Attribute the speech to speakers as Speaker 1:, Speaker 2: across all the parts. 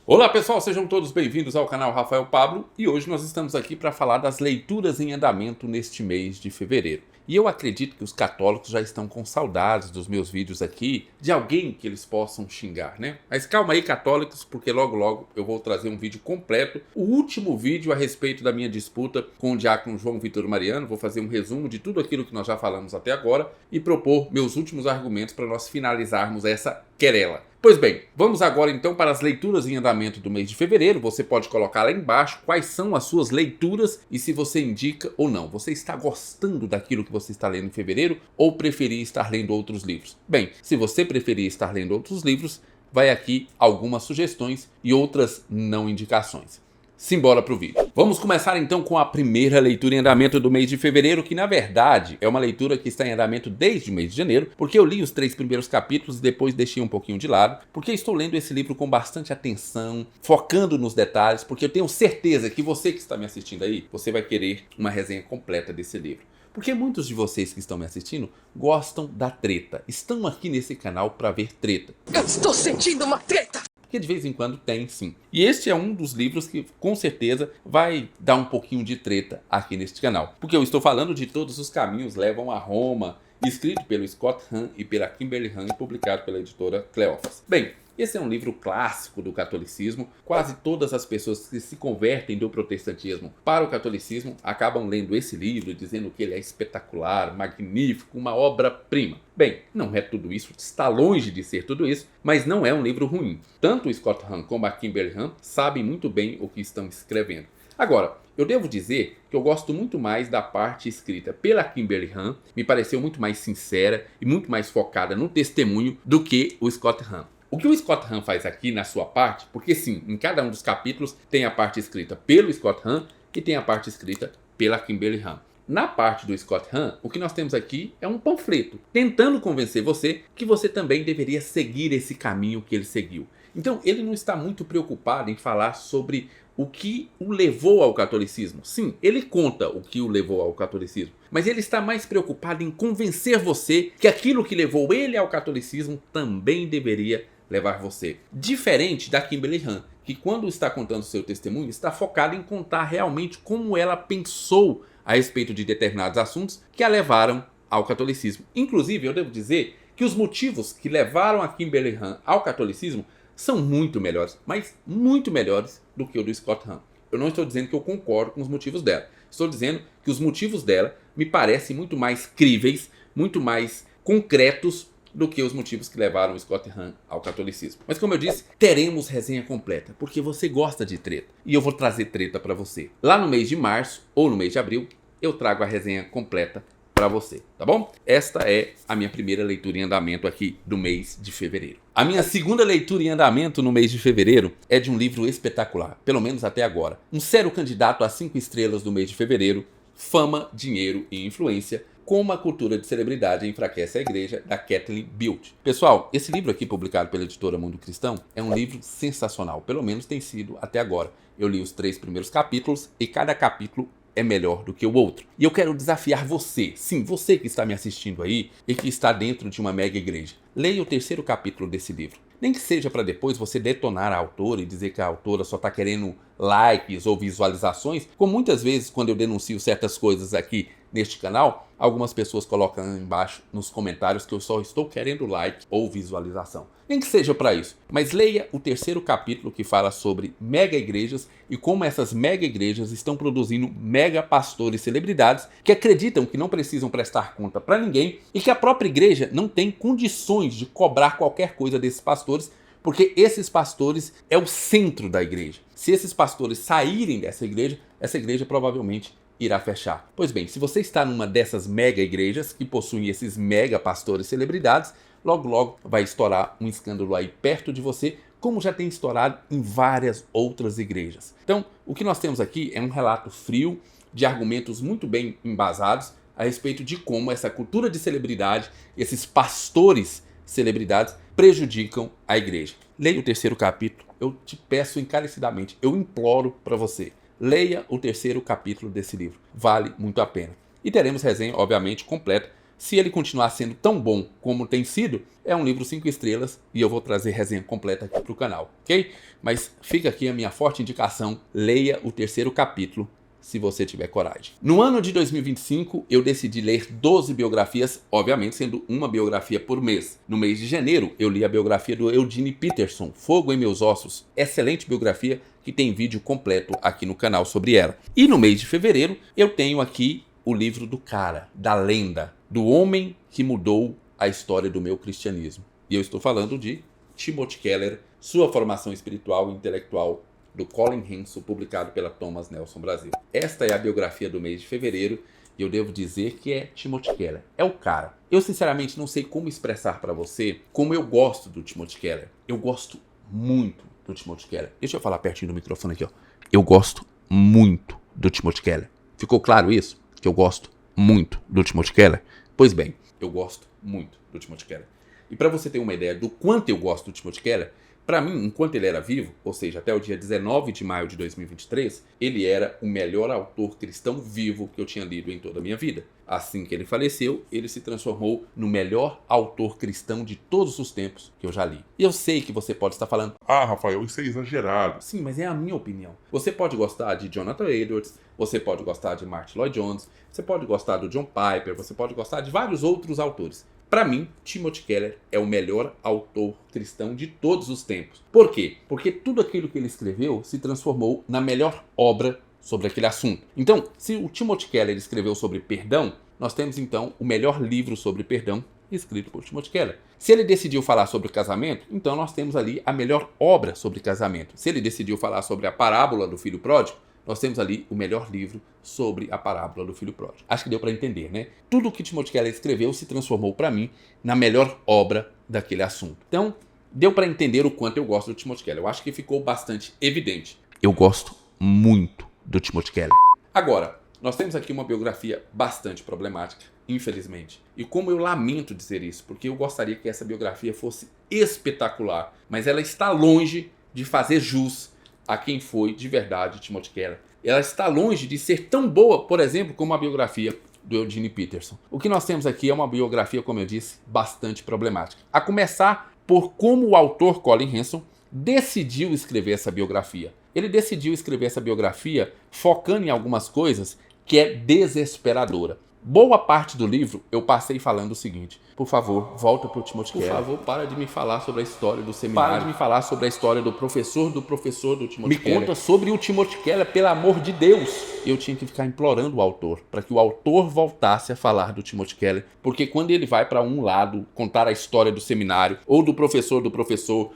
Speaker 1: Olá pessoal, sejam todos bem-vindos ao canal Rafael Pablo e hoje nós estamos aqui para falar das leituras em andamento neste mês de fevereiro. E eu acredito que os católicos já estão com saudades dos meus vídeos aqui, de alguém que eles possam xingar, né? Mas calma aí, católicos, porque logo eu vou trazer um vídeo completo, o último vídeo a respeito da minha disputa com o diácono João Vitor Mariano. Vou fazer um resumo de tudo aquilo que nós já falamos até agora e propor meus últimos argumentos para nós finalizarmos essa querela. Pois bem, vamos agora então para as leituras em andamento do mês de fevereiro. Você pode colocar lá embaixo quais são as suas leituras e se você indica ou não. Você está gostando daquilo que você está lendo em fevereiro ou preferir estar lendo outros livros? Bem, se você preferir estar lendo outros livros, vai aqui algumas sugestões e outras não indicações. Simbora pro vídeo. Vamos começar então com a primeira leitura em andamento do mês de fevereiro, que na verdade é uma leitura que está em andamento desde o mês de janeiro, porque eu li os 3 primeiros capítulos e depois deixei um pouquinho de lado, porque estou lendo esse livro com bastante atenção, focando nos detalhes, porque eu tenho certeza que você que está me assistindo aí, você vai querer uma resenha completa desse livro. Porque muitos de vocês que estão me assistindo gostam da treta, estão aqui nesse canal para ver treta.
Speaker 2: Eu estou sentindo uma treta!
Speaker 1: Porque de vez em quando tem, sim. E este é um dos livros que com certeza vai dar um pouquinho de treta aqui neste canal. Porque eu estou falando de Todos os Caminhos Levam a Roma, escrito pelo Scott Hahn e pela Kimberly Hahn e publicado pela editora Cleófas. Bem, esse é um livro clássico do catolicismo. Quase todas as pessoas que se convertem do protestantismo para o catolicismo acabam lendo esse livro, dizendo que ele é espetacular, magnífico, uma obra-prima. Bem, não é tudo isso, está longe de ser tudo isso, mas não é um livro ruim. Tanto o Scott Hahn como a Kimberly Hahn sabem muito bem o que estão escrevendo. Agora, eu devo dizer que eu gosto muito mais da parte escrita pela Kimberly Hahn, me pareceu muito mais sincera e muito mais focada no testemunho do que o Scott Hahn. O que o Scott Hahn faz aqui na sua parte, porque sim, em cada um dos capítulos tem a parte escrita pelo Scott Hahn e tem a parte escrita pela Kimberly Hahn. Na parte do Scott Hahn, o que nós temos aqui é um panfleto, tentando convencer você que você também deveria seguir esse caminho que ele seguiu. Então ele não está muito preocupado em falar sobre o que o levou ao catolicismo. Sim, ele conta o que o levou ao catolicismo, mas ele está mais preocupado em convencer você que aquilo que levou ele ao catolicismo também deveria levar você. Diferente da Kimberly Hahn, que quando está contando seu testemunho, está focada em contar realmente como ela pensou a respeito de determinados assuntos que a levaram ao catolicismo. Inclusive, eu devo dizer que os motivos que levaram a Kimberly Hahn ao catolicismo são muito melhores, mas muito melhores do que o do Scott Hahn. Eu não estou dizendo que eu concordo com os motivos dela. Estou dizendo que os motivos dela me parecem muito mais críveis, muito mais concretos do que os motivos que levaram o Scott Hahn ao catolicismo. Mas como eu disse, teremos resenha completa, porque você gosta de treta. E eu vou trazer treta para você. Lá no mês de março ou no mês de abril, eu trago a resenha completa para você, tá bom? Esta é a minha primeira leitura em andamento aqui do mês de fevereiro. A minha segunda leitura em andamento no mês de fevereiro é de um livro espetacular, pelo menos até agora. Um sério candidato a 5 estrelas do mês de fevereiro, Fama, Dinheiro e Influência, Como a Cultura de Celebridade Enfraquece a Igreja, da Kathleen Built. Pessoal, esse livro aqui, publicado pela editora Mundo Cristão, é um livro sensacional, pelo menos tem sido até agora. Eu li os 3 primeiros capítulos e cada capítulo é melhor do que o outro. E eu quero desafiar você, sim, você que está me assistindo aí e que está dentro de uma mega igreja. Leia o 3º capítulo desse livro. Nem que seja para depois você detonar a autora e dizer que a autora só está querendo likes ou visualizações, como muitas vezes quando eu denuncio certas coisas aqui neste canal, algumas pessoas colocam embaixo nos comentários que eu só estou querendo like ou visualização. Nem que seja para isso, mas leia o 3º capítulo que fala sobre mega igrejas e como essas mega igrejas estão produzindo mega pastores e celebridades que acreditam que não precisam prestar conta para ninguém e que a própria igreja não tem condições de cobrar qualquer coisa desses pastores, porque esses pastores é o centro da igreja. Se esses pastores saírem dessa igreja, essa igreja provavelmente irá fechar. Pois bem, se você está numa dessas mega igrejas que possuem esses mega pastores e celebridades, logo vai estourar um escândalo aí perto de você, como já tem estourado em várias outras igrejas. Então, o que nós temos aqui é um relato frio, de argumentos muito bem embasados a respeito de como essa cultura de celebridade, esses pastores celebridades, prejudicam a igreja. Leia o 3º capítulo, eu te peço encarecidamente, eu imploro para você. Leia o 3º capítulo desse livro, vale muito a pena. E teremos resenha, obviamente, completa Se ele continuar sendo tão bom como tem sido, é um livro 5 estrelas e eu vou trazer resenha completa aqui para o canal, ok? Mas fica aqui a minha forte indicação, leia o 3º capítulo, se você tiver coragem. No ano de 2025, eu decidi ler 12 biografias, obviamente sendo uma biografia por mês. No mês de janeiro, eu li a biografia do Eugene Peterson, Fogo em Meus Ossos. Excelente biografia que tem vídeo completo aqui no canal sobre ela. E no mês de fevereiro, eu tenho aqui o livro do cara, da lenda, do homem que mudou a história do meu cristianismo. E eu estou falando de Timothy Keller, Sua Formação Espiritual e Intelectual, do Colin Henson, publicado pela Thomas Nelson Brasil. Esta é a biografia do mês de fevereiro e eu devo dizer que é Timothy Keller. É o cara. Eu sinceramente não sei como expressar para você como eu gosto do Timothy Keller. Eu gosto muito do Timothy Keller. Deixa eu falar pertinho do microfone aqui, ó. Eu gosto muito do Timothy Keller. Ficou claro isso? Que eu gosto muito do Timothy Keller? Pois bem, eu gosto muito do Timothy Keller. E para você ter uma ideia do quanto eu gosto do Timothy Keller, para mim, enquanto ele era vivo, ou seja, até o dia 19 de maio de 2023, ele era o melhor autor cristão vivo que eu tinha lido em toda a minha vida. Assim que ele faleceu, ele se transformou no melhor autor cristão de todos os tempos que eu já li. E eu sei que você pode estar falando,
Speaker 3: Rafael, isso é exagerado.
Speaker 1: sim, mas é a minha opinião. Você pode gostar de Jonathan Edwards, você pode gostar de Martyn Lloyd-Jones, você pode gostar do John Piper, você pode gostar de vários outros autores. Para mim, Timothy Keller é o melhor autor cristão de todos os tempos. Por quê? Porque tudo aquilo que ele escreveu se transformou na melhor obra sobre aquele assunto. Então, se o Timothy Keller escreveu sobre perdão, nós temos então o melhor livro sobre perdão escrito por Timothy Keller. Se ele decidiu falar sobre casamento, então nós temos ali a melhor obra sobre casamento. Se ele decidiu falar sobre a parábola do filho pródigo, nós temos ali o melhor livro sobre a parábola do filho pródigo. Acho que deu para entender, né? Tudo o que Timothy Keller escreveu se transformou para mim na melhor obra daquele assunto. Então, deu para entender o quanto eu gosto do Timothy Keller. Eu acho que ficou bastante evidente. Eu gosto muito do Timothy Keller. Agora, nós temos aqui uma biografia bastante problemática, infelizmente. E como eu lamento dizer isso, porque eu gostaria que essa biografia fosse espetacular, mas ela está longe de fazer jus a quem foi de verdade Timothy Keller. Ela está longe de ser tão boa, por exemplo, como a biografia do Eugene Peterson. O que nós temos aqui é uma biografia, como eu disse, bastante problemática. A começar por como o autor Colin Henson decidiu escrever essa biografia. Ele decidiu escrever essa biografia focando em algumas coisas que é desesperadora. Boa parte do livro eu passei falando o seguinte: por favor, volta para o Timothy Keller. Por favor, para de me falar sobre a história do seminário. Para de me falar sobre a história do professor do Timothy Keller. Me conta sobre o Timothy Keller, pelo amor de Deus. Eu tinha que ficar implorando o autor, para que o autor voltasse a falar do Timothy Keller. Porque quando ele vai para um lado contar a história do seminário, ou do professor,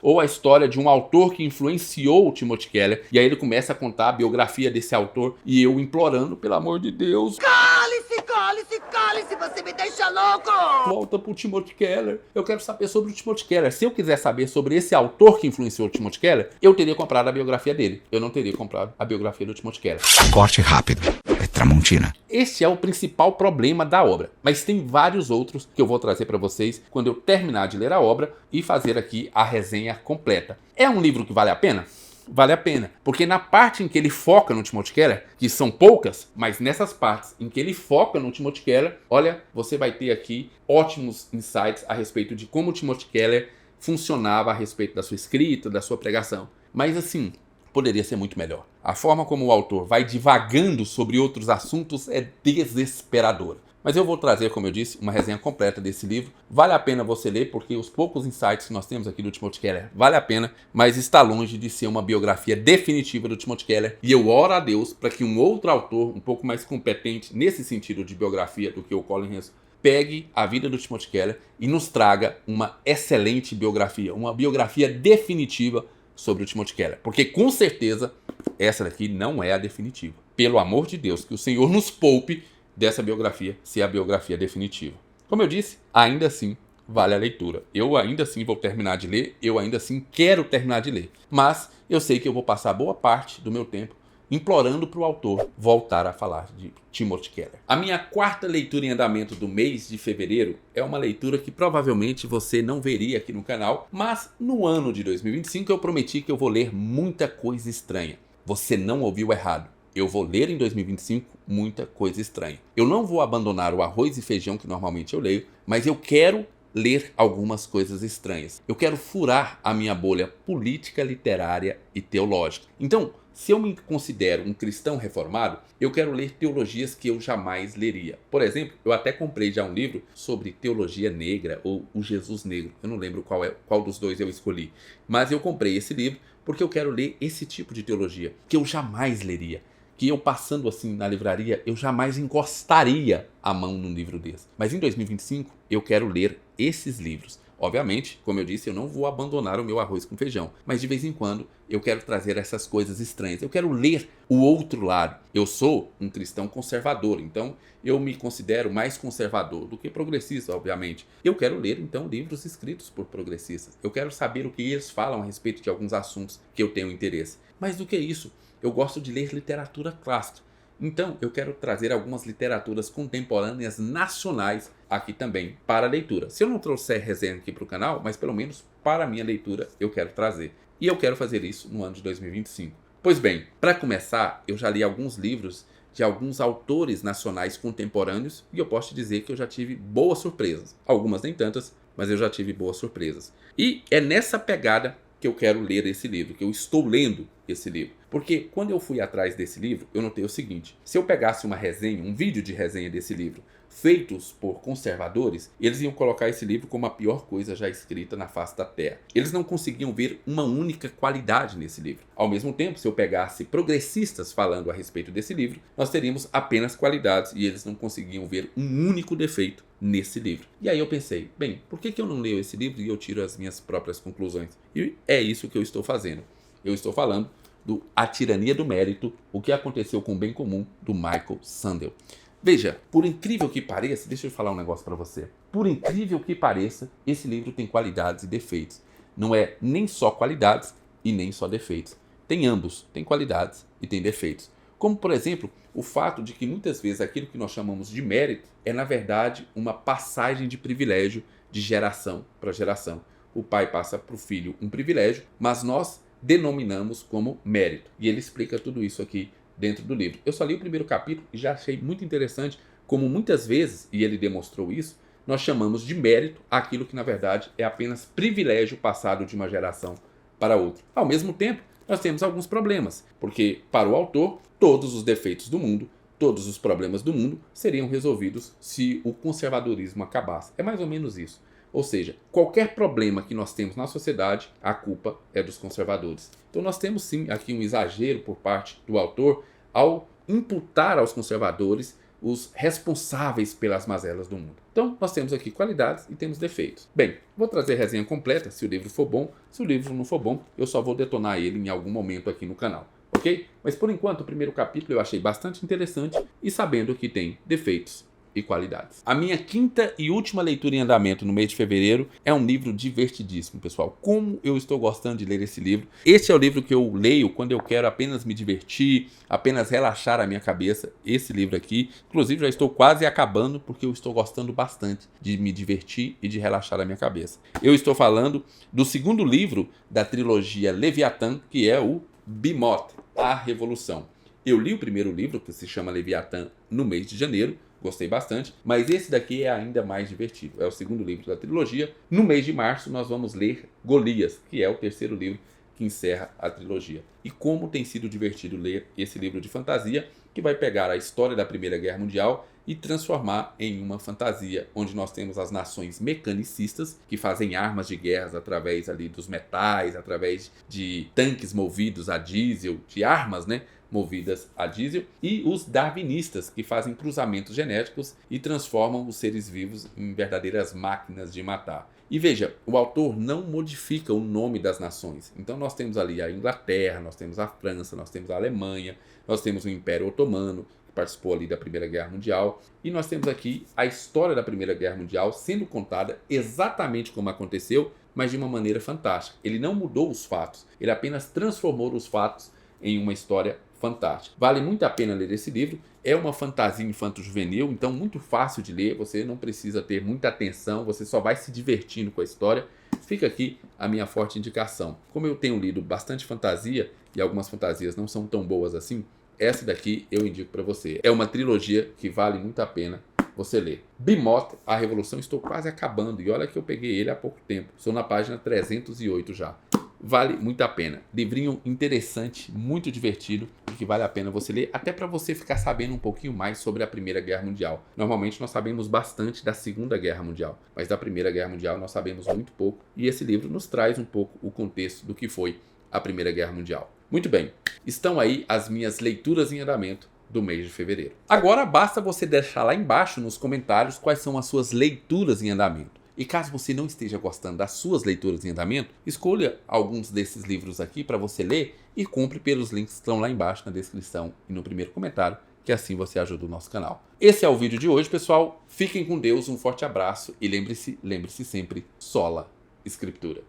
Speaker 1: ou a história de um autor que influenciou o Timothy Keller, e aí ele começa a contar a biografia desse autor, e eu implorando, pelo amor de Deus.
Speaker 2: Cale-se, cale-se, cale-se, você me deixa louco!
Speaker 1: Volta pro Timothy Keller. Eu quero saber sobre o Timothy Keller. Se eu quiser saber sobre esse autor que influenciou o Timothy Keller, eu teria comprado a biografia dele. Eu não teria comprado a biografia do Timothy Keller.
Speaker 4: Corte rápido. É Tramontina.
Speaker 1: Este é o principal problema da obra. Mas tem vários outros que eu vou trazer para vocês quando eu terminar de ler a obra e fazer aqui a resenha completa. É um livro que vale a pena? Vale a pena, porque na parte em que ele foca no Timothy Keller, que são poucas, mas nessas partes em que ele foca no Timothy Keller, olha, você vai ter aqui ótimos insights a respeito de como o Timothy Keller funcionava a respeito da sua escrita, da sua pregação. Mas assim, poderia ser muito melhor. A forma como o autor vai divagando sobre outros assuntos é desesperadora. Mas eu vou trazer, como eu disse, uma resenha completa desse livro. Vale a pena você ler, porque os poucos insights que nós temos aqui do Timothy Keller vale a pena, mas está longe de ser uma biografia definitiva do Timothy Keller. E eu oro a Deus para que um outro autor, um pouco mais competente nesse sentido de biografia do que o Colin Henson, pegue a vida do Timothy Keller e nos traga uma excelente biografia, uma biografia definitiva sobre o Timothy Keller. Porque com certeza essa daqui não é a definitiva. Pelo amor de Deus, que o Senhor nos poupe dessa biografia ser a biografia definitiva. Como eu disse, ainda assim vale a leitura. Eu ainda assim vou terminar de ler, eu ainda assim quero terminar de ler. Mas eu sei que eu vou passar boa parte do meu tempo implorando para o autor voltar a falar de Timothy Keller. A minha quarta leitura em andamento do mês de fevereiro é uma leitura que provavelmente você não veria aqui no canal, mas no ano de 2025 eu prometi que eu vou ler muita coisa estranha. Você não ouviu errado. eu vou ler em 2025 muita coisa estranha. Eu não vou abandonar o arroz e feijão que normalmente eu leio, mas eu quero ler algumas coisas estranhas. Eu quero furar a minha bolha política, literária e teológica. Então, se eu me considero um cristão reformado, eu quero ler teologias que eu jamais leria. Por exemplo, eu até comprei já um livro sobre teologia negra ou o Jesus negro. Eu não lembro qual dos dois eu escolhi. Mas eu comprei esse livro porque eu quero ler esse tipo de teologia que eu jamais leria. Que eu passando assim na livraria, eu jamais encostaria a mão num livro desse. Mas em 2025, eu quero ler esses livros. Obviamente, como eu disse, eu não vou abandonar o meu arroz com feijão. Mas de vez em quando, eu quero trazer essas coisas estranhas. Eu quero ler o outro lado. Eu sou um cristão conservador, então eu me considero mais conservador do que progressista, obviamente. Eu quero ler, então, livros escritos por progressistas. Eu quero saber o que eles falam a respeito de alguns assuntos que eu tenho interesse. Mais do que isso, eu gosto de ler literatura clássica. Então, eu quero trazer algumas literaturas contemporâneas nacionais aqui também para leitura. Se eu não trouxer resenha aqui para o canal, mas pelo menos para a minha leitura eu quero trazer. E eu quero fazer isso no ano de 2025. Pois bem, para começar, eu já li alguns livros de alguns autores nacionais contemporâneos e eu posso te dizer que eu já tive boas surpresas. Algumas nem tantas, mas eu já tive boas surpresas. E é nessa pegada que eu quero ler esse livro, que eu estou lendo esse livro. Porque quando eu fui atrás desse livro, eu notei o seguinte: se eu pegasse uma resenha, um vídeo de resenha desse livro, feitos por conservadores, eles iam colocar esse livro como a pior coisa já escrita na face da Terra. Eles não conseguiam ver uma única qualidade nesse livro. Ao mesmo tempo, se eu pegasse progressistas falando a respeito desse livro, nós teríamos apenas qualidades e eles não conseguiam ver um único defeito nesse livro. E aí eu pensei, bem, por que eu não leio esse livro e eu tiro as minhas próprias conclusões? E é isso que eu estou fazendo. Eu estou falando do A Tirania do Mérito, o que aconteceu com o bem comum, do Michael Sandel. Veja, por incrível que pareça, deixa eu falar um negócio para você. Por incrível que pareça, esse livro tem qualidades e defeitos. Não é nem só qualidades e nem só defeitos. Tem ambos, tem qualidades e tem defeitos. Como, por exemplo, o fato de que muitas vezes aquilo que nós chamamos de mérito é, na verdade, uma passagem de privilégio de geração para geração. O pai passa para o filho um privilégio, mas nós denominamos como mérito. E ele explica tudo isso aqui dentro do livro. Eu só li o primeiro capítulo e já achei muito interessante como muitas vezes, e ele demonstrou isso, nós chamamos de mérito aquilo que na verdade é apenas privilégio passado de uma geração para outra. Ao mesmo tempo, nós temos alguns problemas, porque para o autor, todos os defeitos do mundo, todos os problemas do mundo seriam resolvidos se o conservadorismo acabasse. É mais ou menos isso. Ou seja, qualquer problema que nós temos na sociedade, a culpa é dos conservadores. Então nós temos sim aqui um exagero por parte do autor ao imputar aos conservadores os responsáveis pelas mazelas do mundo. Então nós temos aqui qualidades e temos defeitos. Bem, vou trazer a resenha completa se o livro for bom. Se o livro não for bom, eu só vou detonar ele em algum momento aqui no canal. Ok? Mas por enquanto o primeiro capítulo eu achei bastante interessante e sabendo que tem defeitos e qualidades. A minha quinta e última leitura em andamento no mês de fevereiro é um livro divertidíssimo, pessoal. Como eu estou gostando de ler esse livro. Esse é o livro que eu leio quando eu quero apenas me divertir, apenas relaxar a minha cabeça. Esse livro aqui, inclusive já estou quase acabando porque eu estou gostando bastante de me divertir e de relaxar a minha cabeça. Eu estou falando do segundo livro da trilogia Leviatã, que é o Bimoth, A Revolução. Eu li o primeiro livro, que se chama Leviatã, no mês de janeiro. Gostei bastante, mas esse daqui é ainda mais divertido. É o segundo livro da trilogia. No mês de março nós vamos ler Golias, que é o terceiro livro que encerra a trilogia. E como tem sido divertido ler esse livro de fantasia, que vai pegar a história da Primeira Guerra Mundial e transformar em uma fantasia, onde nós temos as nações mecanicistas, que fazem armas de guerra através ali dos metais, através de tanques movidos a diesel, de armas, né? Movidas a diesel, e os darwinistas, que fazem cruzamentos genéticos e transformam os seres vivos em verdadeiras máquinas de matar. E veja, o autor não modifica o nome das nações. Então nós temos ali a Inglaterra, nós temos a França, nós temos a Alemanha, nós temos o Império Otomano, que participou ali da Primeira Guerra Mundial, e nós temos aqui a história da Primeira Guerra Mundial sendo contada exatamente como aconteceu, mas de uma maneira fantástica. Ele não mudou os fatos, ele apenas transformou os fatos em uma história fantástica. Vale muito a pena ler esse livro. É uma fantasia infanto-juvenil, então muito fácil de ler. Você não precisa ter muita atenção, você só vai se divertindo com a história. Fica aqui a minha forte indicação. Como eu tenho lido bastante fantasia, e algumas fantasias não são tão boas assim, essa daqui eu indico para você. É uma trilogia que vale muito a pena você ler. Bimoth, A Revolução, estou quase acabando. E olha que eu peguei ele há pouco tempo. Estou na página 308 já. Vale muito a pena. Livrinho interessante, muito divertido e que vale a pena você ler, até para você ficar sabendo um pouquinho mais sobre a Primeira Guerra Mundial. Normalmente nós sabemos bastante da Segunda Guerra Mundial, mas da Primeira Guerra Mundial nós sabemos muito pouco e esse livro nos traz um pouco o contexto do que foi a Primeira Guerra Mundial. Muito bem, estão aí as minhas leituras em andamento do mês de fevereiro. Agora basta você deixar lá embaixo nos comentários quais são as suas leituras em andamento. E caso você não esteja gostando das suas leituras em andamento, escolha alguns desses livros aqui para você ler e compre pelos links que estão lá embaixo na descrição e no primeiro comentário, que assim você ajuda o nosso canal. Esse é o vídeo de hoje, pessoal. Fiquem com Deus, um forte abraço e lembre-se sempre, sola Escritura.